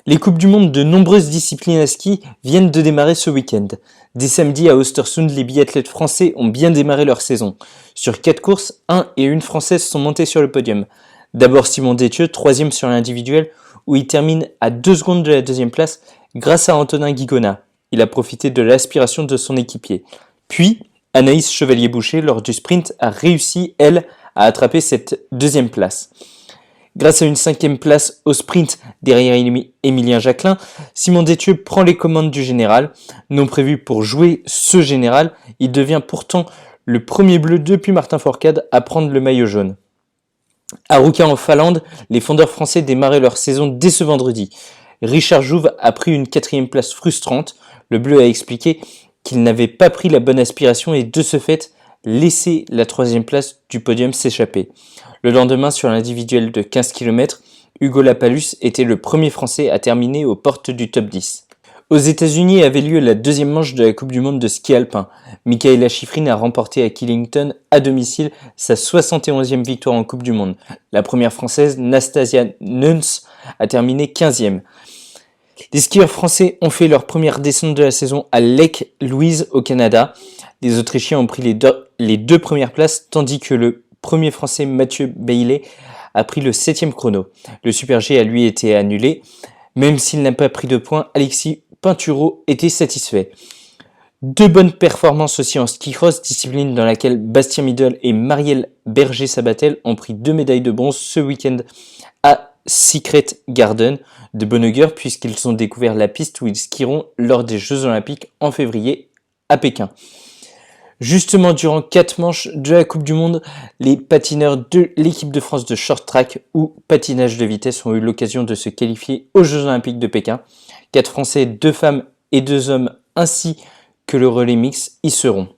Les Coupes du Monde de nombreuses disciplines à ski viennent de démarrer ce week-end. Dès samedi à Östersund, les biathlètes français ont bien démarré leur saison. Sur 4 courses, 1 et 1 française sont montés sur le podium. D'abord Simon Détieux, 3e sur l'individuel, où il termine à 2 secondes de la 2e place grâce à Antonin Guigona. Il a profité de l'aspiration de son équipier. Puis, Anaïs Chevalier-Boucher, lors du sprint, a réussi, elle, à attraper cette 2e place. Grâce à une 5e place au sprint derrière Émilien Jacquelin, Simon Détieux prend les commandes du général. Non prévu pour jouer ce général, il devient pourtant le premier bleu depuis Martin Fourcade à prendre le maillot jaune. À Rouca en Finlande, les fondeurs français démarraient leur saison dès ce vendredi. Richard Jouve a pris une 4e place frustrante. Le bleu a expliqué qu'il n'avait pas pris la bonne aspiration et de ce fait laissé la 3e place du podium s'échapper. Le lendemain, sur l'individuel de 15 km, Hugo Lapalus était le premier Français à terminer aux portes du top 10. Aux États-Unis avait lieu la 2e manche de la Coupe du Monde de ski alpin. Michaela Schifrin a remporté à Killington, à domicile, sa 71e victoire en Coupe du Monde. La première Française, Nastasia Nuns, a terminé 15e. Les skieurs français ont fait leur première descente de la saison à Lake Louise au Canada. Les Autrichiens ont pris les deux premières places, tandis que le premier Français Mathieu Bailey a pris le 7e chrono. Le Super G a lui été annulé. Même s'il n'a pas pris de points, Alexis Pinturo était satisfait. 2 bonnes performances aussi en ski cross, discipline dans laquelle Bastien Midel et Marielle Berger-Sabatel ont pris 2 médailles de bronze ce week-end à Secret Garden, de bon augure puisqu'ils ont découvert la piste où ils skieront lors des Jeux Olympiques en février à Pékin. Justement, durant 4 manches de la Coupe du Monde, les patineurs de l'équipe de France de short track ou patinage de vitesse ont eu l'occasion de se qualifier aux Jeux Olympiques de Pékin. 4 Français, 2 femmes et 2 hommes ainsi que le relais mix y seront.